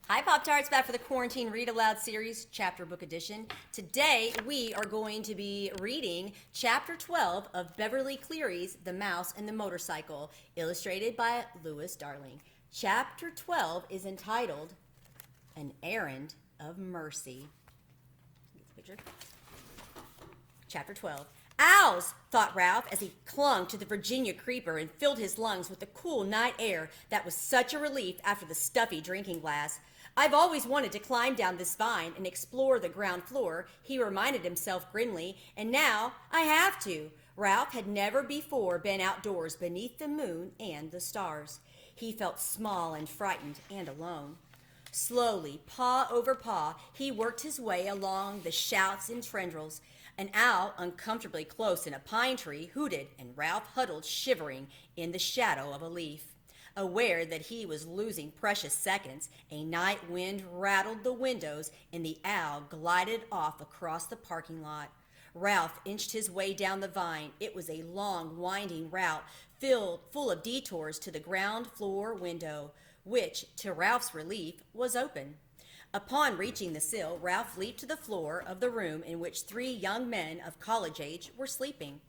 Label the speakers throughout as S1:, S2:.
S1: Hi, Pop Tarts, back for the Quarantine Read Aloud series, chapter book edition. Today, we are going to be reading chapter 12 of Beverly Cleary's The Mouse and the Motorcycle, illustrated by Lewis Darling. Chapter 12 is entitled An Errand of Mercy. Get the picture. Chapter 12. Owls, thought Ralph as he clung to the Virginia creeper and filled his lungs with the cool night air that was such a relief after the stuffy drinking glass. I've always wanted to climb down this vine and explore the ground floor, he reminded himself grimly, and now I have to. Ralph had never before been outdoors beneath the moon and the stars. He felt small and frightened and alone. Slowly, paw over paw, he worked his way along the shouts and tendrils. An owl, uncomfortably close in a pine tree, hooted, and Ralph huddled shivering in the shadow of a leaf. Aware that he was losing precious seconds, a night wind rattled the windows, and the owl glided off across the parking lot. Ralph inched his way down the vine. It was a long, winding route full of detours to the ground floor window, which, to Ralph's relief, was open. Upon reaching the sill, Ralph leaped to the floor of the room in which three young men of college age were sleeping,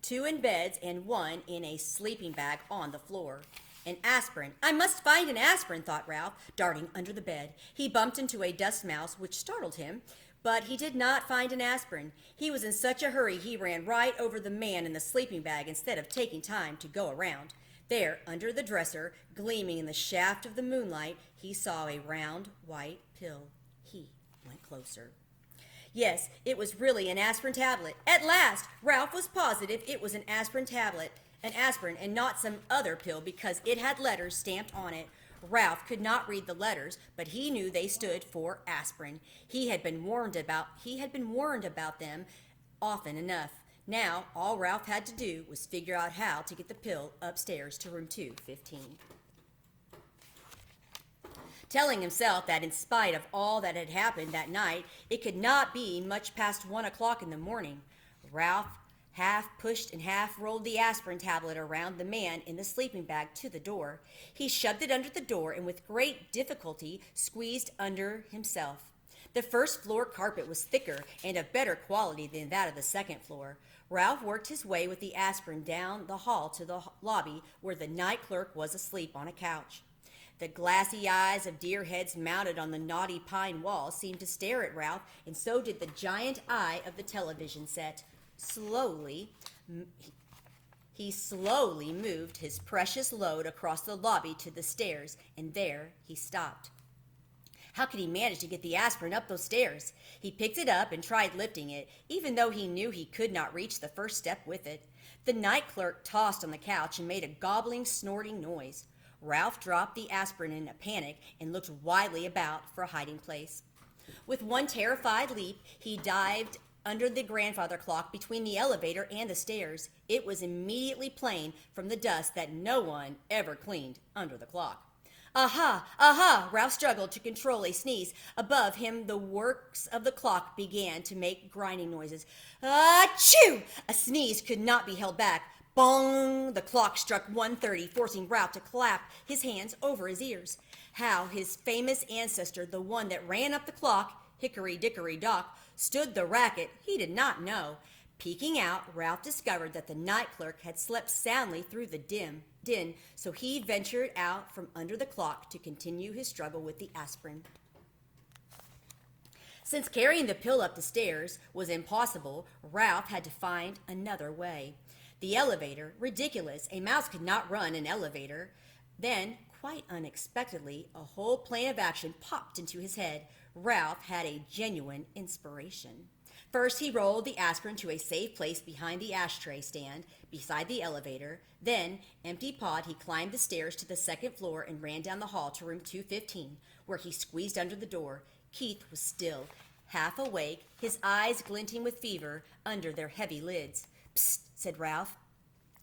S1: two in beds and one in a sleeping bag on the floor. An aspirin. I must find an aspirin, thought Ralph, darting under the bed. He bumped into a dust mouse, which startled him, but he did not find an aspirin. He was in such a hurry he ran right over the man in the sleeping bag instead of taking time to go around. There, under the dresser, gleaming in the shaft of the moonlight, he saw a round, white pill. He went closer. Yes, it was really an aspirin tablet. At last, Ralph was positive it was an aspirin tablet, an aspirin and not some other pill because it had letters stamped on it. Ralph could not read the letters, but he knew they stood for aspirin. He had been warned about them often enough. Now, all Ralph had to do was figure out how to get the pill upstairs to room 215. Telling himself that in spite of all that had happened that night, it could not be much past 1 o'clock in the morning, Ralph half pushed and half rolled the aspirin tablet around the man in the sleeping bag to the door. He shoved it under the door and with great difficulty squeezed under himself. The first floor carpet was thicker and of better quality than that of the second floor. Ralph worked his way with the aspirin down the hall to the lobby where the night clerk was asleep on a couch. The glassy eyes of deer heads mounted on the knotty pine wall seemed to stare at Ralph, and so did the giant eye of the television set. He slowly moved his precious load across the lobby to the stairs, and there he stopped. How could he manage to get the aspirin up those stairs? He picked it up and tried lifting it, even though he knew he could not reach the first step with it. The night clerk tossed on the couch and made a gobbling, snorting noise. Ralph dropped the aspirin in a panic and looked wildly about for a hiding place. With one terrified leap, he dived under the grandfather clock between the elevator and the stairs. It was immediately plain from the dust that no one ever cleaned under the clock. Aha! Aha! Ralph struggled to control a sneeze. Above him, the works of the clock began to make grinding noises. Achoo! A sneeze could not be held back. Bong! The clock struck 1:30, forcing Ralph to clap his hands over his ears. How his famous ancestor, the one that ran up the clock, Hickory Dickory Dock, stood the racket, he did not know. Peeking out, Ralph discovered that the night clerk had slept soundly through the din, so he ventured out from under the clock to continue his struggle with the aspirin. Since carrying the pill up the stairs was impossible, Ralph had to find another way. The elevator, ridiculous, a mouse could not run an elevator. Then, quite unexpectedly, a whole plan of action popped into his head. Ralph had a genuine inspiration. First, he rolled the aspirin to a safe place behind the ashtray stand beside the elevator. Then, empty-pawed, he climbed the stairs to the second floor and ran down the hall to room 215, where he squeezed under the door. Keith was still, half awake, his eyes glinting with fever under their heavy lids. Psst, said Ralph.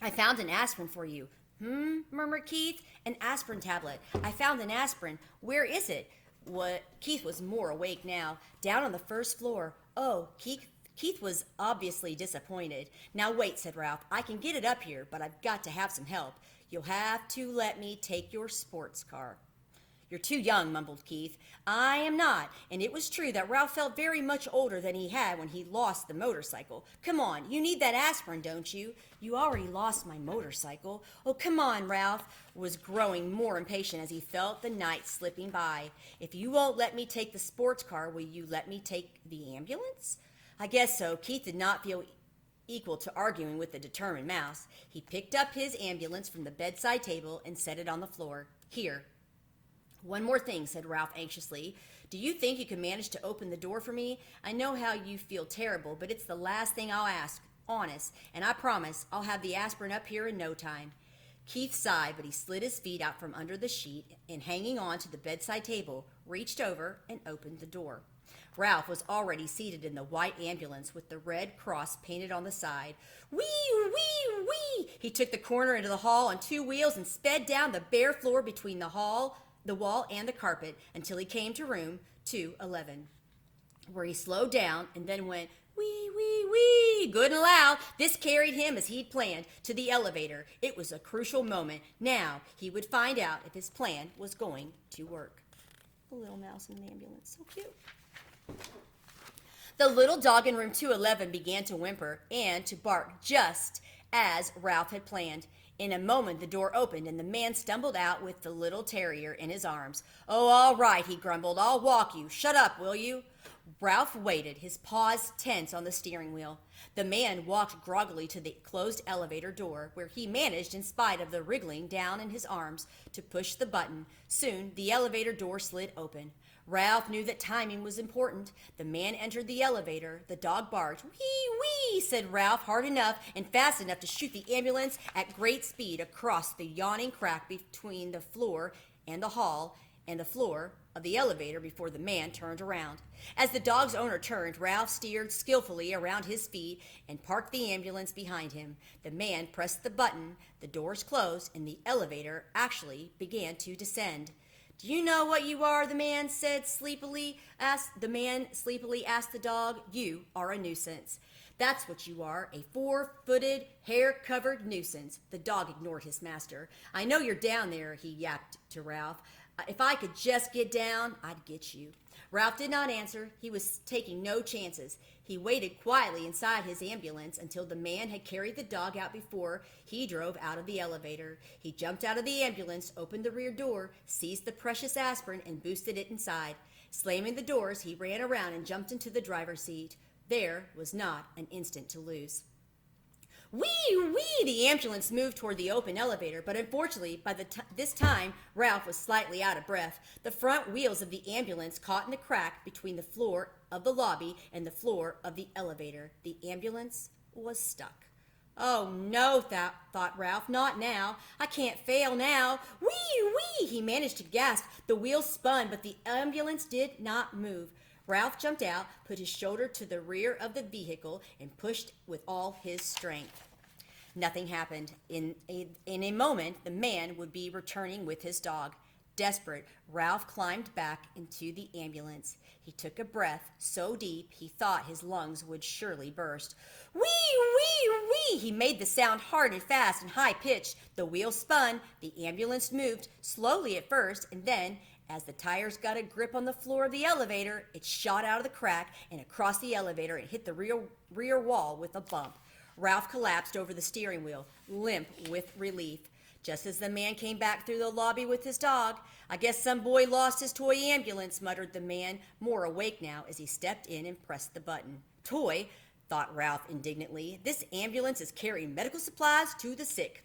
S1: I found an aspirin for you. Murmured Keith. An aspirin tablet. I found an aspirin. Where is it? What? Keith was more awake now. Down on the first floor. Oh, Keith was obviously disappointed. Now wait, said Ralph. I can get it up here, but I've got to have some help. You'll have to let me take your sports car. You're too young, mumbled Keith. I am not, and it was true that Ralph felt very much older than he had when he lost the motorcycle. Come on, you need that aspirin, don't you? You already lost my motorcycle. Oh, come on, Ralph was growing more impatient as he felt the night slipping by. If you won't let me take the sports car, will you let me take the ambulance? I guess so. Keith did not feel equal to arguing with the determined mouse. He picked up his ambulance from the bedside table and set it on the floor. Here. One more thing, said Ralph anxiously. Do you think you can manage to open the door for me? I know how you feel terrible, but it's the last thing I'll ask, honest, and I promise I'll have the aspirin up here in no time. Keith sighed, but he slid his feet out from under the sheet and, hanging on to the bedside table, reached over and opened the door. Ralph was already seated in the white ambulance with the red cross painted on the side. Wee, wee, wee! He took the corner into the hall on two wheels and sped down the bare floor between the wall and the carpet until he came to room 211, where he slowed down and then went wee, wee, wee, good and loud. This carried him, as he'd planned, to the elevator. It was a crucial moment. Now he would find out if his plan was going to work. A little mouse in an ambulance, so cute. The little dog in room 211 began to whimper and to bark just as Ralph had planned. In a moment, the door opened, and the man stumbled out with the little terrier in his arms. Oh, all right, he grumbled. I'll walk you. Shut up, will you? Ralph waited, his paws tense on the steering wheel. The man walked groggily to the closed elevator door, where he managed, in spite of the wriggling down in his arms, to push the button. Soon, the elevator door slid open. Ralph knew that timing was important. The man entered the elevator. The dog barked. Wee, wee, said Ralph, hard enough and fast enough to shoot the ambulance at great speed across the yawning crack between the floor and the hall and the floor of the elevator before the man turned around. As the dog's owner turned, Ralph steered skillfully around his feet and parked the ambulance behind him. The man pressed the button, the doors closed, and the elevator actually began to descend. Do you know what you are? The man sleepily asked the dog. You are a nuisance. That's what you are, a four-footed, hair-covered nuisance. The dog ignored his master. I know you're down there, he yapped to Ralph. If I could just get down, I'd get you. Ralph did not answer. He was taking no chances. He waited quietly inside his ambulance until the man had carried the dog out before he drove out of the elevator. He jumped out of the ambulance, opened the rear door, seized the precious aspirin, and boosted it inside. Slamming the doors, he ran around and jumped into the driver's seat. There was not an instant to lose. Wee, wee! The ambulance moved toward the open elevator, but unfortunately, by this time, Ralph was slightly out of breath. The front wheels of the ambulance caught in the crack between the floor of the lobby and the floor of the elevator. The ambulance was stuck. Oh, no, thought Ralph, not now. I can't fail now. Wee, wee! He managed to gasp. The wheels spun, but the ambulance did not move. Ralph jumped out, put his shoulder to the rear of the vehicle, and pushed with all his strength. Nothing happened. In a moment, the man would be returning with his dog. Desperate, Ralph climbed back into the ambulance. He took a breath so deep he thought his lungs would surely burst. Wee, wee, wee! He made the sound hard and fast and high-pitched. The wheels spun. The ambulance moved, slowly at first, and then, as the tires got a grip on the floor of the elevator, it shot out of the crack and across the elevator and hit the rear wall with a bump. Ralph collapsed over the steering wheel, limp with relief. Just as the man came back through the lobby with his dog, I guess some boy lost his toy ambulance, muttered the man, more awake now as he stepped in and pressed the button. Toy, thought Ralph indignantly. This ambulance is carrying medical supplies to the sick.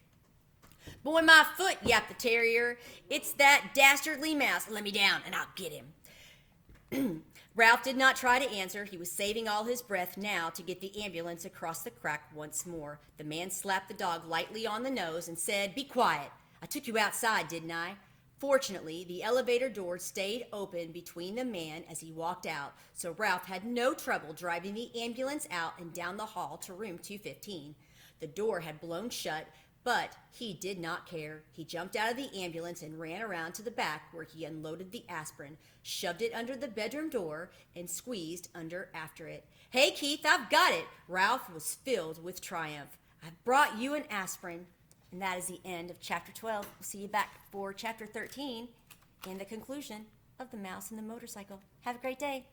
S1: Boy, my foot, yapped the terrier. It's that dastardly mouse. Let me down and I'll get him. Ralph did not try to answer. He was saving all his breath now to get the ambulance across the crack once more. The man slapped the dog lightly on the nose and said, Be quiet. I took you outside, didn't I? Fortunately, the elevator door stayed open between the man as he walked out, so Ralph had no trouble driving the ambulance out and down the hall to room 215. The door had blown shut, but he did not care. He jumped out of the ambulance and ran around to the back where he unloaded the aspirin, shoved it under the bedroom door, and squeezed under after it. Hey, Keith, I've got it. Ralph was filled with triumph. I've brought you an aspirin. And that is the end of chapter 12. We'll see you back for chapter 13 and the conclusion of The Mouse and the Motorcycle. Have a great day.